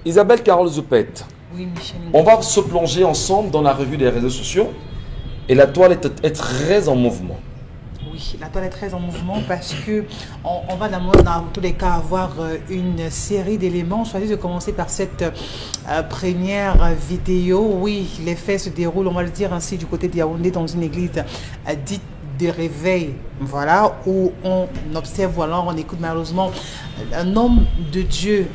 Isabelle Carole Zoupet, oui, Michel. On va se plonger ensemble dans la revue des réseaux sociaux et la toile est très en mouvement. Oui, la toile est très en mouvement parce que on va dans tous les cas avoir une série d'éléments. Je choisis de commencer par cette première vidéo. Oui, les faits se déroulent, on va le dire ainsi, du côté de Yaoundé, dans une église dite de réveil, voilà, où on observe, voilà, on écoute malheureusement un homme de Dieu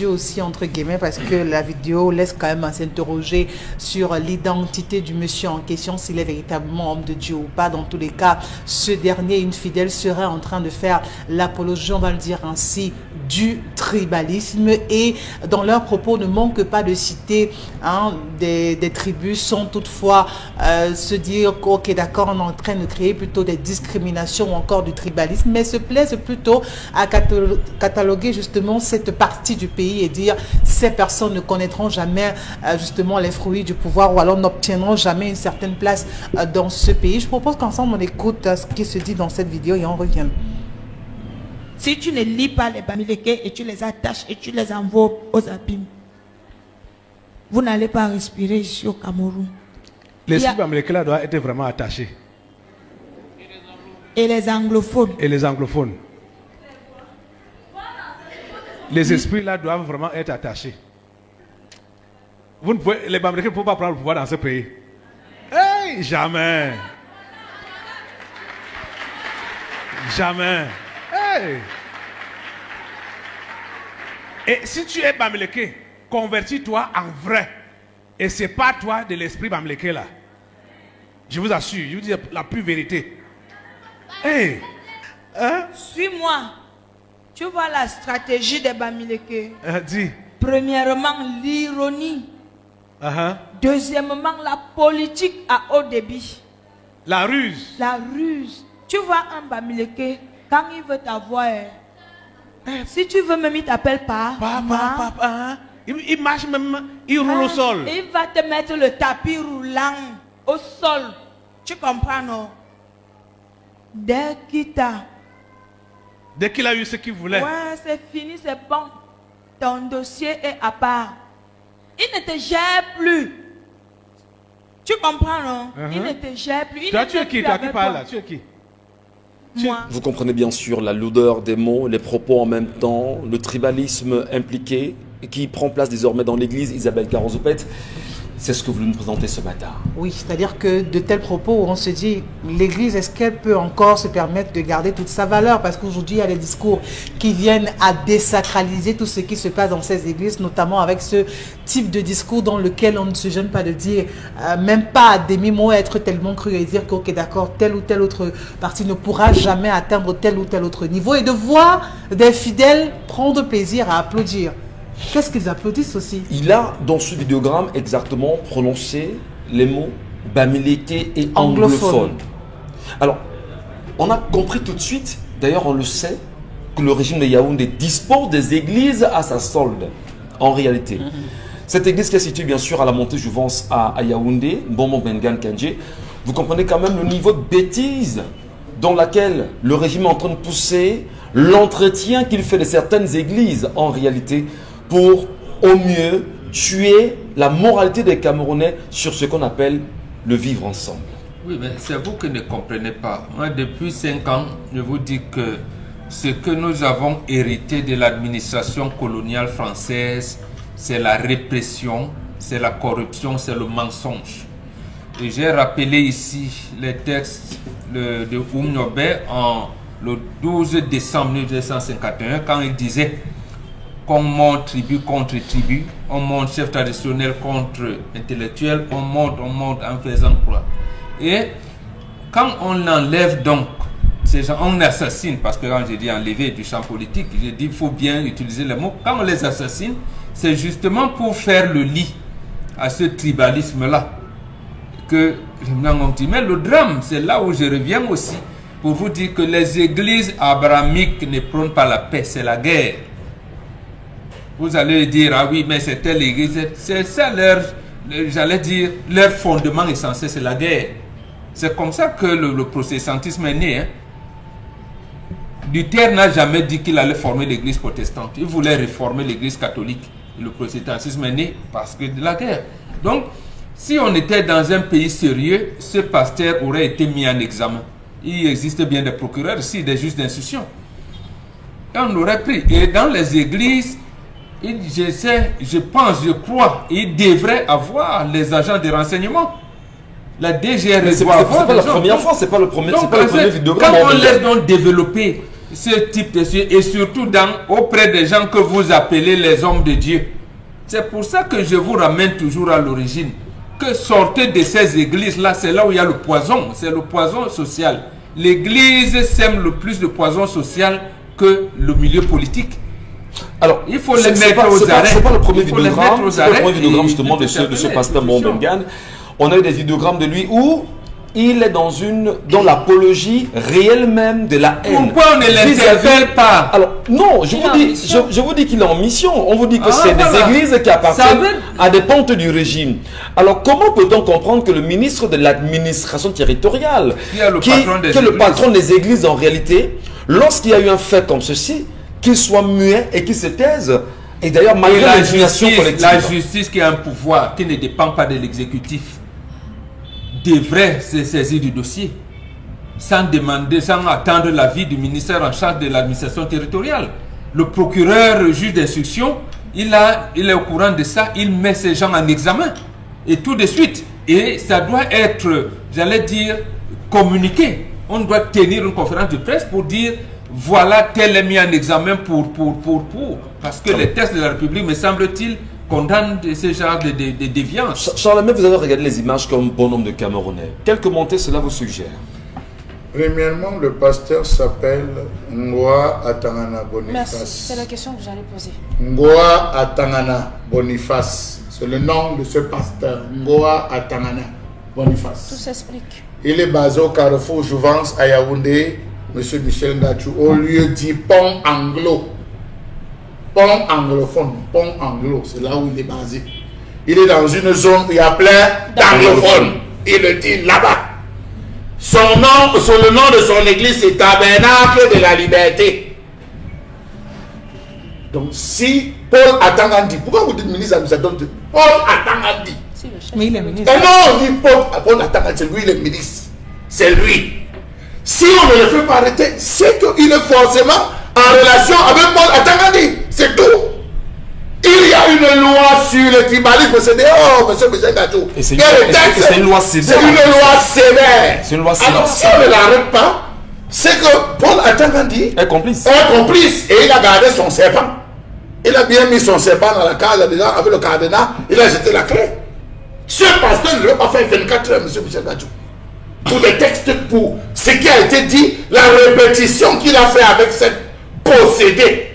aussi entre guillemets, parce que la vidéo laisse quand même à s'interroger sur l'identité du monsieur en question, s'il est véritablement homme de Dieu ou pas. Dans tous les cas, ce dernier, une fidèle, serait en train de faire l'apologie, on va le dire ainsi, du tribalisme, et dans leurs propos ne manque pas de citer des tribus sans toutefois se dire ok, d'accord, on est en train de créer plutôt des discriminations ou encore du tribalisme, mais se plaisent plutôt à cataloguer justement cette partie du pays et dire ces personnes ne connaîtront jamais justement les fruits du pouvoir, ou alors n'obtiendront jamais une certaine place dans ce pays. Je propose qu'ensemble on écoute ce qui se dit dans cette vidéo et on revient. Si tu ne lis pas les Bamileke et tu les attaches et tu les envoies aux abîmes, vous n'allez pas respirer ici au Cameroun. L'esprit Bamileke là doit être vraiment attaché. Et les anglophones. Et les anglophones. Les esprits là doivent vraiment être attachés. Vous ne pouvez, les Bamileke ne peuvent pas prendre le pouvoir dans ce pays. Hey, jamais. Jamais. Hey. Et si tu es Bamileke, convertis-toi en vrai. Et c'est pas toi de l'esprit Bamileke là. Je vous assure, je vous dis la plus vérité. Hey. Hein? Suis-moi. Tu vois la stratégie des Bamileke. Dis. Premièrement, l'ironie. Deuxièmement, la politique à haut débit. La ruse. La ruse. Tu vois un Bamileke, quand il veut t'avoir, si tu veux même, il t'appelle papa. Il marche même, il roule au sol. Il va te mettre le tapis roulant au sol. Tu comprends, non? Dès qu'il a eu ce qu'il voulait. Ouais, c'est fini, c'est bon. Ton dossier est à part. Il ne te gère plus. Tu comprends, non? Il ne te gère plus. Tu es qui? Tu parles là? Tu es qui? Moi. Vous comprenez bien sûr la lourdeur des mots, les propos en même temps, le tribalisme impliqué qui prend place désormais dans l'église. Isabelle Carole Zoupet, c'est ce que vous nous présentez ce matin. Oui, c'est-à-dire que de tels propos, on se dit, l'église, est-ce qu'elle peut encore se permettre de garder toute sa valeur? Parce qu'aujourd'hui, il y a des discours qui viennent à désacraliser tout ce qui se passe dans ces églises, notamment avec ce type de discours dans lequel on ne se gêne pas de dire, même pas à demi-mot, être tellement cru et dire que, ok, d'accord, telle ou telle autre partie ne pourra jamais atteindre tel ou tel autre niveau, et de voir des fidèles prendre plaisir à applaudir. Qu'est-ce qu'ils applaudissent aussi? Il a, dans ce vidéogramme, exactement prononcé les mots Bamileke et anglophone. Alors, on a compris tout de suite, d'ailleurs on le sait, que le régime de Yaoundé dispose des églises à sa solde, en réalité. Cette église qui est située bien sûr à la montée Jouvence à Yaoundé, Bomo Bengan Kandje, vous comprenez quand même le niveau de bêtise dans laquelle le régime est en train de pousser, l'entretien qu'il fait de certaines églises en réalité, pour au mieux tuer la moralité des Camerounais sur ce qu'on appelle le vivre ensemble. Oui, mais c'est vous qui ne comprenez pas. Moi, depuis 5 ans, je vous dis que ce que nous avons hérité de l'administration coloniale française, c'est la répression, c'est la corruption, c'est le mensonge. Et j'ai rappelé ici les textes de Oumnobe le 12 décembre 1951, quand il disait qu'on monte tribu contre tribu, on monte chef traditionnel contre intellectuel, on monte en faisant quoi. Et quand on enlève donc ces gens, on assassine, parce que quand j'ai dit enlever du champ politique, j'ai dit il faut bien utiliser les mots. Quand on les assassine, c'est justement pour faire le lit à ce tribalisme-là que mais le drame, c'est là où je reviens aussi pour vous dire que les églises abrahamiques ne prônent pas la paix, c'est la guerre. Vous allez dire, ah oui, mais c'est telle église, c'est ça j'allais dire, leur fondement essentiel, c'est la guerre. C'est comme ça que le protestantisme est né. Luther n'a jamais dit qu'il allait former l'église protestante. Il voulait réformer l'église catholique. Le protestantisme est né parce que de la guerre. Donc, si on était dans un pays sérieux, ce pasteur aurait été mis en examen. Il existe bien des procureurs ici, des juges d'instruction. Et on l'aurait pris. Et dans les églises, je pense, je crois, il devrait avoir les agents de renseignement. La DGR doit avoir. C'est pas la première fois, c'est pas le premier vidéogramme. Quand on laisse donc développer ce type de choses, et surtout auprès des gens que vous appelez les hommes de Dieu, c'est pour ça que je vous ramène toujours à l'origine. Que sortez de ces églises-là, c'est là où il y a le poison, c'est le poison social. L'église sème le plus de poison social que le milieu politique. Alors, il faut les mettre aux arrêts. C'est pas le premier vidéogramme, c'est pas le premier vidéogramme justement de ce pasteur Mbongan. On a eu des vidéogrammes de lui où il est dans l'apologie réelle même de la haine. Pourquoi on ne l'interpelle pas? Alors, non, je vous dis qu'il est en mission. On vous dit que c'est des églises qui appartiennent à des pentes du régime. Alors, comment peut-on comprendre que le ministre de l'administration territoriale, qui est le patron des églises en réalité, lorsqu'il y a eu un fait comme ceci, qu'il soit muet et qu'il se taise? Et d'ailleurs, malgré l'indignation collective. La justice qui a un pouvoir qui ne dépend pas de l'exécutif devrait se saisir du dossier sans demander, sans attendre l'avis du ministère en charge de l'administration territoriale. Le procureur, le juge d'instruction, il est au courant de ça, il met ces gens en examen et tout de suite. Et ça doit être, j'allais dire, communiqué. On doit tenir une conférence de presse pour dire voilà, tel est mis en examen pour. Parce que les textes de la République, me semble-t-il, condamnent ce genre de déviance. Charlemagne, vous avez regardé les images comme bon nombre de Camerounais. Quel commentaire cela vous suggère? Premièrement, le pasteur s'appelle Ngoa Atangana Boniface. Merci, c'est la question que j'allais poser. Ngoa Atangana Boniface. C'est le nom de ce pasteur. Ngoa Atangana Boniface. Tout s'explique. Il est basé au Carrefour Jouvence à Yaoundé, Monsieur Michel Ngachou, au lieu dit pont anglo. Pont anglophone, pont anglo, c'est là où il est basé. Il est dans une zone où il y a plein d'anglophones. Il le dit là-bas. Le nom de son église, c'est Tabernacle de la Liberté. Donc, si Paul Atangandi, pourquoi vous dites ministre de l'administration? Paul Atangandi. Mais il est ministre. Et non, on dit Paul Atangandi, c'est lui le ministre. C'est lui. Si on ne le fait pas arrêter, c'est qu'il est forcément en relation avec Paul Atangandi. C'est tout. Il y a une loi sur le tribalisme. C'est monsieur Michel Ngachou. C'est une loi sévère. C'est une loi sévère. C'est une loi sévère. Alors, si on ne l'arrête pas, c'est que Paul Atangandi est complice. Et il a gardé son serpent. Il a bien mis son serpent dans la case déjà avec le cardinal. Il a jeté la clé. Ce pasteur ne veut pas faire 24 heures, monsieur Michel Ngachou. Pour des textes, pour ce qui a été dit, la répétition qu'il a fait avec cette possédée.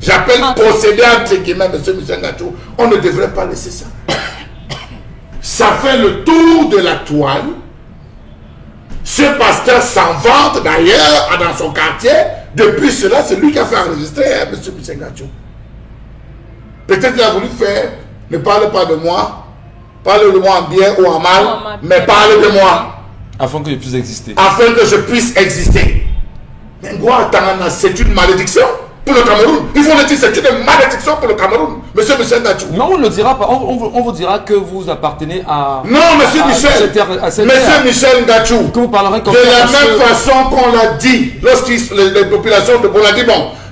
J'appelle possédé entre guillemets, monsieur Michel Ngachou. On ne devrait pas laisser ça. Ça fait le tour de la toile. Ce pasteur s'en vante d'ailleurs dans son quartier. Depuis cela, c'est lui qui a fait enregistrer monsieur Michel Ngachou. Peut-être qu'il a voulu faire, ne parle pas de moi, parle de moi en bien ou en mal, mais parle de moi. Afin que je puisse exister. Afin que je puisse exister. Mais c'est une malédiction pour le Cameroun. Il faut le dire, c'est une malédiction pour le Cameroun. Monsieur Michel Ngachou. Non, on ne le dira pas. On vous dira que vous appartenez à... Non, monsieur Michel. Monsieur Michel Ngachou. Que vous parlerez comme de la même façon qu'on l'a dit, lorsque les populations de Bonadi,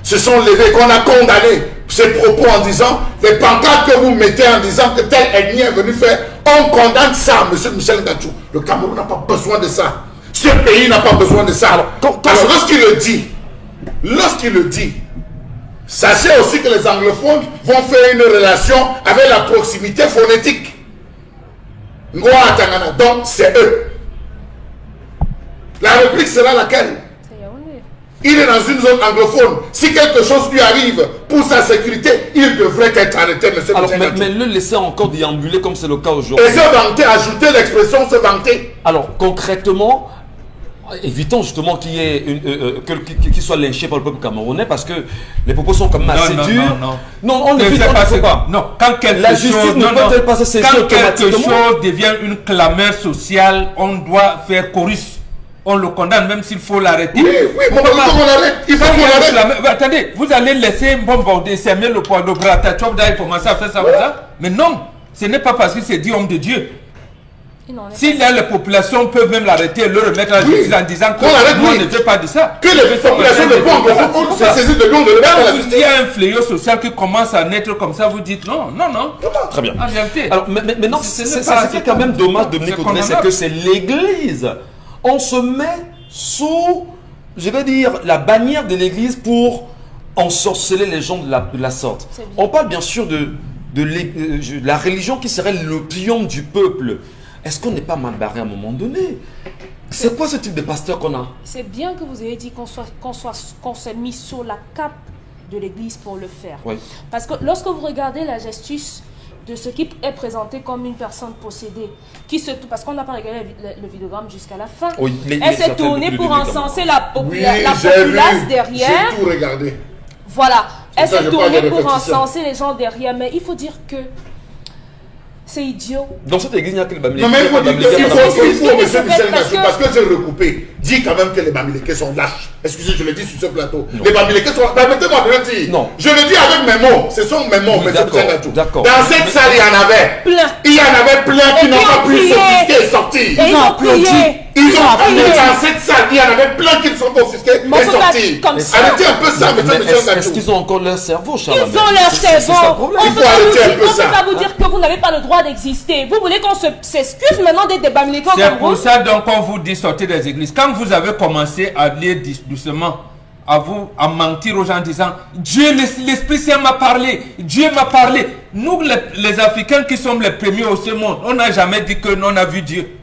se sont levées, qu'on a condamné ces propos en disant, les pancartes que vous mettez en disant que tel ennemi est venu faire, on condamne ça, monsieur Michel Ngachou. Le Cameroun n'a pas besoin de ça. Ce pays n'a pas besoin de ça. Alors lorsqu'il le dit, sachez aussi que les anglophones vont faire une relation avec la proximité phonétique. Ngoa Atangana, donc c'est eux. La réplique sera laquelle? Il est dans une zone anglophone. Si quelque chose lui arrive pour sa sécurité, il devrait être arrêté, monsieur. Alors, mais le laisser encore déambuler comme c'est le cas aujourd'hui. Et se vanter, ajouter l'expression se vanter. Alors, concrètement, évitons justement qu'il y ait qu'il soit lynché par le peuple camerounais parce que les propos sont quand même assez durs. Non, on ne fait pas. Non, quand la justice ne peut pas se saisir automatiquement. Quand quelque chose devient une clameur sociale, on doit faire chorus. on le condamne même s'il faut l'arrêter. Oui, oui, il faut qu'on l'arrête. Il faut qu'on l'arrête. Attendez, vous allez laisser bombarder, s'aimer le poids de bras, et commencer à faire ça, ça. Mais non, ce n'est pas parce que c'est dit homme de Dieu. Si les populations peuvent même l'arrêter et le remettre à la justice en disant que nous on ne fait pas de ça. Que les populations de Pont se saisissent de l'homme de le mettre à la justice. Il y a un fléau social qui commence à naître comme ça, vous dites non. Très bien. En réalité. Alors, mais non, c'est quand même dommage, Dominique Audrey, c'est que c'est l'église. On se met sous, je vais dire, la bannière de l'église pour ensorceler les gens de la sorte. On parle bien sûr de la religion qui serait l'opium du peuple. Est-ce qu'on n'est pas mal barré à un moment donné? C'est quoi ce type de pasteur qu'on a? C'est bien que vous ayez dit qu'on s'est mis sur la cape de l'église pour le faire. Oui. Parce que lorsque vous regardez la gestuelle de ce qui est présenté comme une personne possédée, parce qu'on n'a pas regardé le vidéogramme jusqu'à la fin, Oui, elle s'est tournée pour encenser la populace derrière. J'ai tout regardé. Voilà, elle ça, s'est je tournée parle de pour répétition. encenser les gens derrière. Mais il faut dire que c'est idiot. Dans cette église, il n'y a que les Bamileke. Non, mais il faut dire Bamileke, qu'il Bamileke. faut, monsieur Michel parce Gachou, que- parce que j'ai recoupé, dit quand même que les Bamileke sont lâches. Excusez, je le dis sur ce plateau. Non. Les Bamileke sont. Permettez-moi de le dire. Non. Je le dis avec mes mots. Ce sont mes mots, Oui, monsieur d'accord, Michel Gachou. d'accord. Dans cette salle, il y en avait. Plein. Il y en avait plein qui Et n'ont qui pas ont pu prié. s'offusquer et sortir. Et ils ont prié. Ils ont prié. appelé dans cette salle, il y en avait plein qui ne sont pas offusqués Mais et faut pas sortis. comme ça. Arrêtez un peu ça, Mais monsieur Michel est-ce Gachou. qu'ils ont encore leur cerveau, Charles? Ils ont leur C'est ça le cerveau. problème. On Il ne faut arrêter un peu peut ça. pas vous dire que vous n'avez pas le droit d'exister. Vous voulez qu'on s'excuse maintenant des débats militaires C'est comme pour vous? ça donc on vous dit sortez des églises. Quand vous avez commencé à lire doucement, à mentir aux gens en disant Dieu, l'Esprit Saint m'a parlé, Dieu m'a parlé. Nous les Africains qui sommes les premiers au ce monde, on n'a jamais dit que nous on a vu Dieu.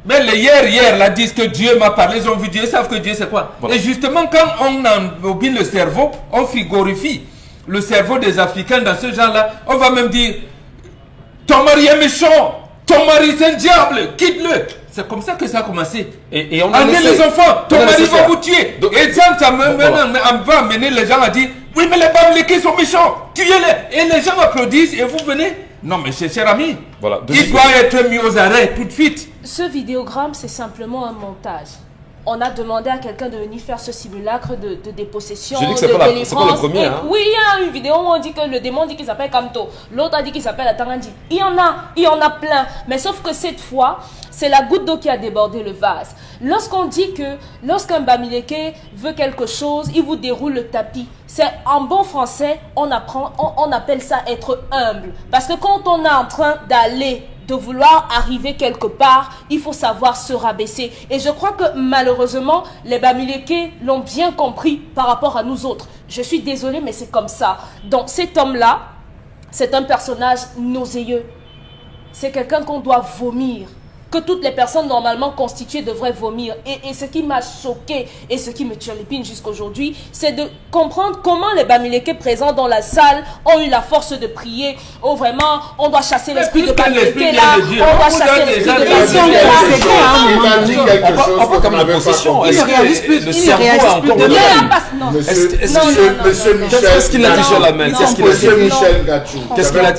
Mais les hier là disent que Dieu m'a parlé, ils ont vu Dieu, ils savent que Dieu c'est quoi. Voilà. Et justement quand on embobine le cerveau, on frigorifie le cerveau des Africains dans ce genre-là, on va même dire ton mari est méchant, ton mari c'est un diable, quitte-le. C'est comme ça que ça a commencé. Et on a Amenez laissé- les enfants, ton on a mari laissé va faire. vous tuer. Donc- Et ça voilà. va amener les gens à dire oui, mais les Bamileke sont méchants, tuez-les. Et les gens applaudissent et vous venez. Non, mais cher ami, Voilà. il doit être mis aux arrêts tout de suite. Ce vidéogramme, c'est simplement un montage. On a demandé à quelqu'un de venir faire ce simulacre de dépossession, Je dis que de c'est pas délivrance. le premier, Et hein. oui, il y a une vidéo où on dit que le démon dit qu'il s'appelle Kamto. L'autre a dit qu'il s'appelle Atangandi. Il y en a plein. Mais sauf que cette fois, c'est la goutte d'eau qui a débordé le vase. Lorsqu'on dit que lorsqu'un Bamileke veut quelque chose, il vous déroule le tapis. C'est en bon français, on appelle ça être humble. Parce que quand on est en train de vouloir arriver quelque part, il faut savoir se rabaisser. Et je crois que malheureusement, les Bamileke l'ont bien compris par rapport à nous autres. Je suis désolée, mais c'est comme ça. Donc cet homme-là, c'est un personnage nauséeux. C'est quelqu'un qu'on doit vomir. Que toutes les personnes normalement constituées devraient vomir. Et ce qui m'a choqué et ce qui me turlupine jusqu'aujourd'hui, c'est de comprendre comment les Bamileke présents dans la salle ont eu la force de prier. Oh vraiment, on doit chasser l'esprit de puisque l'esprit Bamileke vient là. de Dieu, On doit on vous chasser donne l'esprit déjà de des Bamileke raisons. Il a dit quelque On chose va que comme vous la n'avez pas possession. compris. Est-ce réalise que plus- le il cerveau réalise a plus encore de le Il y mal. en a même? pas- non. Monsieur Qu'est-ce qu'il a dit, Michel, Charlemagne? Qu'est-ce qu'il a dit? Monsieur Michel Gachou, Qu'est-ce qu'il a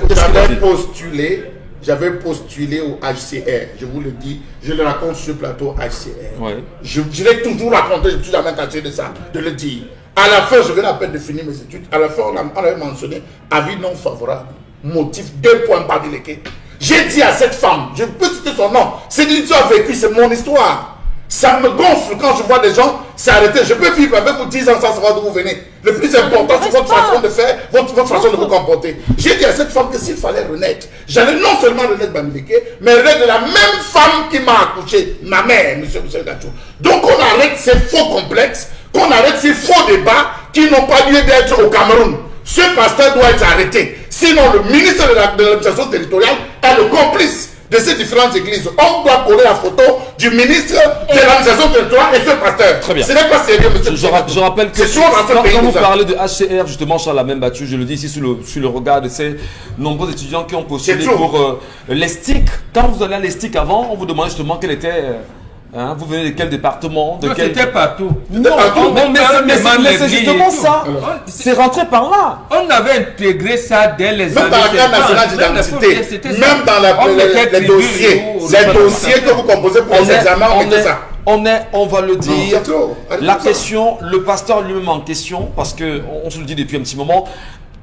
j'avais postulé au HCR, je vous le dis, je le raconte sur le plateau HCR. Ouais. Je l'ai toujours raconté, je ne me suis jamais caché de ça, de le dire. À la fin, je venais à peine de finir mes études, à la fin, on avait mentionné avis non favorable, motif 2 points Bamileke. J'ai dit à cette femme, je peux citer son nom, c'est l'histoire vécue, c'est mon histoire. Ça me gonfle quand je vois des gens s'arrêter. Je peux vivre avec vous 10 ans sans savoir d'où vous venez. Le plus important, c'est votre façon de faire, votre façon de vous comporter. J'ai dit à cette femme que s'il fallait renaître, j'allais non seulement renaître Bamileke, mais renaître de la même femme qui m'a accouché, ma mère, monsieur Michel Gachou. Donc on arrête ces faux complexes, qu'on arrête ces faux débats qui n'ont pas lieu d'être au Cameroun. Ce pasteur doit être arrêté. Sinon, le ministre de l'administration territoriale est le complice de ces différentes églises. On doit coller la photo du ministre de l'administration territoriale et ce pasteur. Très bien. Ce n'est pas sérieux, monsieur. Je rappelle que C'est souvent dans ce pays, quand vous nous, parlez de HCR, justement, Charles a même battu, je le dis ici sur le regard de ces nombreux étudiants qui ont postulé C'est trop. pour les STIC. Quand vous allez à les STIC avant, on vous demandait justement quel était. Vous venez de quel département, de Non, quel... c'était partout. Non, partout. mais c'est justement ça. Alors, C'est rentré par là. On avait intégré ça dès les Même années dans la carte 50. nationale Même d'identité, c'était ça. même dans On mettait les tribune dossiers, ou les le- dossiers que vous composez pour les examens, on mettait ça. on va le dire. c'est trop. La question, le pasteur lui-même en question, parce qu'on se le dit depuis un petit moment,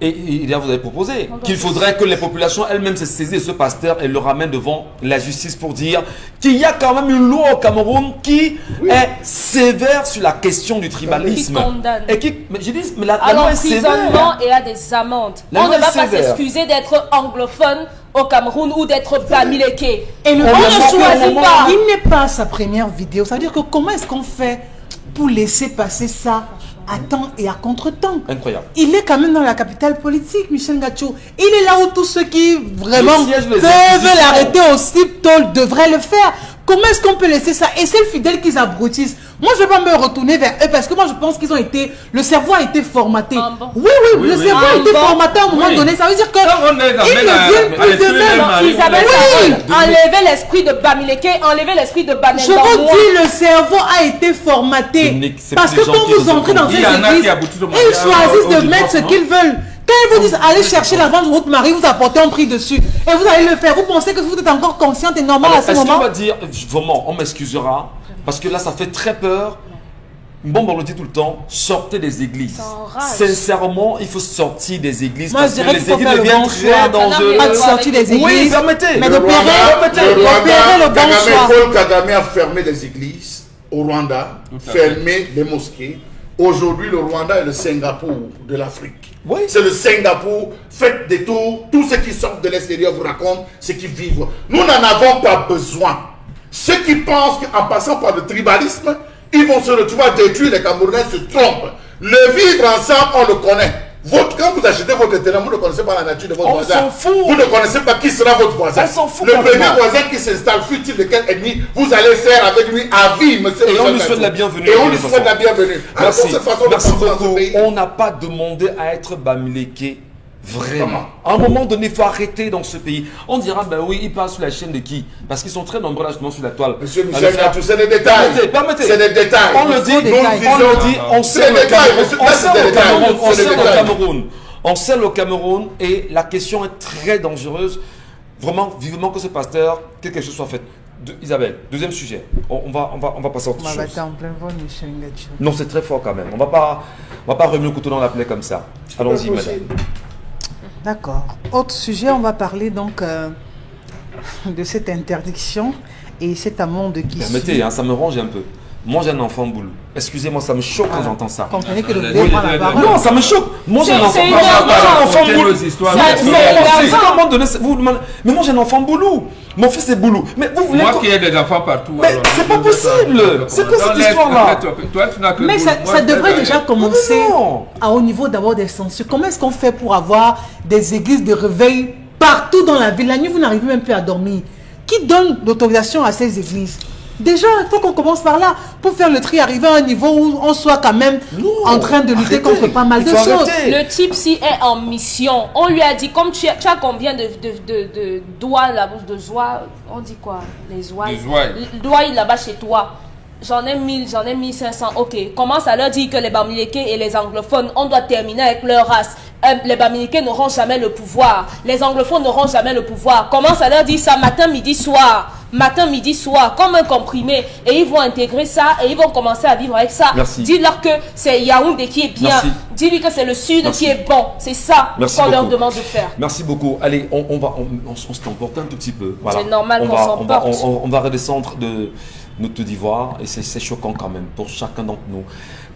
et là vous avez proposé qu'il faudrait que les populations elles-mêmes se saisissent de ce pasteur et le ramènent devant la justice pour dire qu'il y a quand même une loi au Cameroun qui est sévère sur la question du tribalisme. Qui condamne. Et qui, mais je dis, mais la loi est sévère. L'emprisonnement et à des amendes. On ne va pas s'excuser d'être anglophone au Cameroun ou d'être bamiléké. Et le On on ne ne choisit pas. pas. Il n'est pas sa première vidéo. Ça veut dire que comment est-ce qu'on fait pour laisser passer ça à temps et à contre-temps? Incroyable. Il est quand même dans la capitale politique, Michel Ngacho. Il est là où tous ceux qui vraiment Le siège des peuvent institutions. l'arrêter aussi tôt devraient le faire. Comment est-ce qu'on peut laisser ça? Et c'est le fidèle qu'ils abrutissent. Moi, je ne vais pas me retourner vers eux parce que moi, je pense qu'ils ont été... Le cerveau a été formaté. Ah bon? Oui, le cerveau a été formaté à un moment donné. Ça veut dire que on est dans ils ne viennent plus de même. Isabelle, Oui. enlever l'esprit de bamiléké, enlever l'esprit de Banel. Je vous dis, le cerveau a été formaté. Dominique, c'est Parce plus que des gens quand qui vous entrez dans Il ces y en a qui églises, aboutissent au ils mariage, choisissent au de mettre ce divorce, qu'ils veulent. Quand ils vous disent allez chercher la vente de votre mari, vous apportez un prix dessus. Et vous allez le faire. Vous pensez que vous êtes encore consciente et normale à ce Est-ce qu'on moment? va dire, vraiment, on m'excusera, parce que là ça fait très peur. Bon, on le dit tout le temps, sortez des églises. Ça enrage. Sincèrement, il faut sortir des églises Moi, parce je que dirais les qu'il faut églises faire le deviennent bon très choix. dangereuses. Pas de sortir des églises. Oui, permettez. Mais Le d'opérer le bon choix. Paul Kagame a fermé les églises au Rwanda, fermé les mosquées. Aujourd'hui, le Rwanda est le Singapour de l'Afrique. Oui. C'est le Singapour. Faites des tours. Tous ceux qui sortent de l'extérieur vous racontent ce qu'ils vivent. Nous n'en avons pas besoin. Ceux qui pensent qu'en passant par le tribalisme, ils vont se retrouver à détruire les Camerounais se trompent. Le vivre ensemble, on le connaît. Quand vous achetez votre terrain, vous ne connaissez pas la nature de votre On voisin. s'en fout. Vous ne connaissez pas qui sera votre voisin. On s'en fout Le complètement. premier voisin qui s'installe, fut-il de quel ennemi, vous allez faire avec lui à vie, monsieur. Et on Michel lui souhaite Ngacho. la bienvenue. Et on de lui toute souhaite la façon. bienvenue. Alors, Merci. pour cette façon de Merci penser dans ce beaucoup. pays, On n'a pas demandé à être bamiléké. Vraiment. Comment? À un moment donné, il faut arrêter dans ce pays. On dira, ben oui, ils passent sur la chaîne de qui? Parce qu'ils sont très nombreux là, justement, sur la toile. Monsieur Alors, Michel Ngacho, c'est des détails. Permettez. C'est des détails. On le dit, Nous on le dit, on C'est sait des le détails, Cameroun. monsieur. On Là, sait c'est des le détails. Cameroun. On C'est sait des le détails. Cameroun. On sait le Cameroun et la question est très dangereuse. Vraiment, vivement que ce pasteur, que quelque chose soit fait. Isabelle, deuxième sujet. On va passer à autre On va chose. battre en plein vol, Michel Ngacho. Non, c'est très fort quand même. On va pas remuer le couteau dans la plaie comme ça. Allons-y, madame. D'accord. Autre sujet, on va parler donc de cette interdiction et cet amende qui Permettez, hein, ça me range un peu. Moi, j'ai un enfant boulot. Excusez-moi, ça me choque quand j'entends ça. Comprenez que le Oui, gouvernement prend la parole. Non, ça me choque. Moi, j'ai un enfant. c'est une Moi, j'ai un erreur. enfant Racontez boulot. nos histoires. Ça, mais c'est c'est- la- C'est à un moment donné, vous demandez. Mais moi, j'ai un enfant boulot. Mon fils est boulot. Mais vous voulez. Moi qui ai des enfants partout. Mais alors, c'est pas je ne sais possible. C'est quoi Non, cette laisse- histoire-là? Toi, tu n'as que Mais boulot. ça Moi, devrait je- déjà commencer Non. au niveau d'abord des censures. Comment est-ce qu'on fait pour avoir des églises de réveil partout dans la ville? La nuit, vous n'arrivez même plus à dormir. Qui donne l'autorisation à ces églises? Déjà, il faut qu'on commence par là pour faire le tri, arriver à un niveau où on soit quand même en train de lutter Arrêtez. contre pas mal Il de faut choses. arrêter. Le type si est en mission. On lui a dit, comme tu as combien de doigts là-bas, de joie, on dit quoi? Les oies. Les ouailles. Doigts là-bas chez toi. J'en ai 1000, j'en ai 1500. Ok, commence à leur dire que les bamilékés et les anglophones, on doit terminer avec leur race. Les bamilékés n'auront jamais le pouvoir. Les anglophones n'auront jamais le pouvoir. Commence à leur dire ça matin, midi, soir. Matin, midi, soir, comme un comprimé. Et ils vont intégrer ça et ils vont commencer à vivre avec ça. Merci. Dis-leur que c'est Yaoundé qui est bien. Merci. Dis-lui que c'est le sud Merci. qui est bon. C'est ça Merci qu'on leur beaucoup. demande de faire. Merci beaucoup. Allez, on se comporte un tout petit peu. Voilà. C'est normal On qu'on va- s'emporte. on va redescendre de notre d'Ivoire et c'est choquant quand même pour chacun d'entre nous.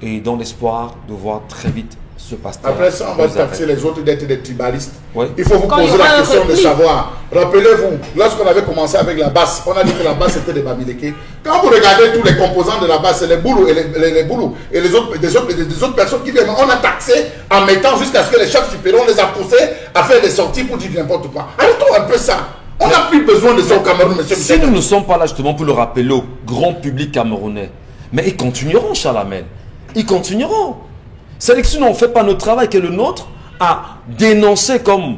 Et dans l'espoir de voir très vite ce pasteur. Après ça, on va nous taxer arrête. les autres d'être des tribalistes. Ouais. Il faut vous Quand il y poser aura la un question de repli. savoir. Rappelez-vous, lorsqu'on avait commencé avec la basse, on a dit que la basse était des Bamilékés. Quand vous regardez tous les composants de la basse, c'est les boulous et les boulous et les autres, des autres personnes qui viennent, on a taxé en mettant jusqu'à ce que les chefs supérieurs, on les a poussés à faire des sorties pour dire n'importe quoi. Arrêtons un peu ça. On n'a plus besoin de ça au Cameroun, monsieur Si Michel. nous ne sommes pas là justement pour le rappeler au grand public camerounais, mais ils continueront, Chalamel. Ils continueront. C'est que si nous ne fait pas notre travail qui est le nôtre, à dénoncer comme,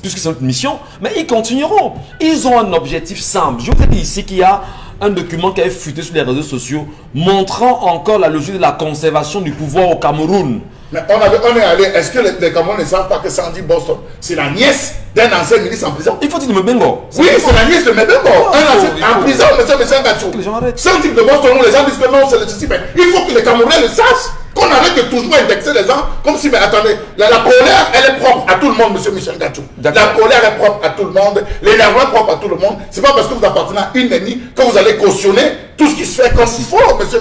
puisque c'est notre mission, mais ils continueront. Ils ont un objectif simple. Je vous dis ici qu'il y a un document qui a fuité sur les réseaux sociaux montrant encore la logique de la conservation du pouvoir au Cameroun. Mais on est allé, est-ce que les Camerounais ne savent pas que Sandy Boston, c'est la nièce d'un ancien ministre en prison? Il faut dire Mebengo. Oui, c'est la nièce de Mebengo. En prison, M. Gachou. C'est un type de Boston où les gens disent que non, c'est le ceci. Mais il faut que les Camerounais le sachent. Qu'on arrête de toujours indexer les gens comme si, mais attendez, la colère, elle est propre à tout le monde, M. Michel Gachou. La colère est propre à tout le monde, l'énervement est propre à tout le monde. C'est pas parce que vous appartenez à une ethnie que vous allez cautionner tout ce qui se fait comme il faut, M.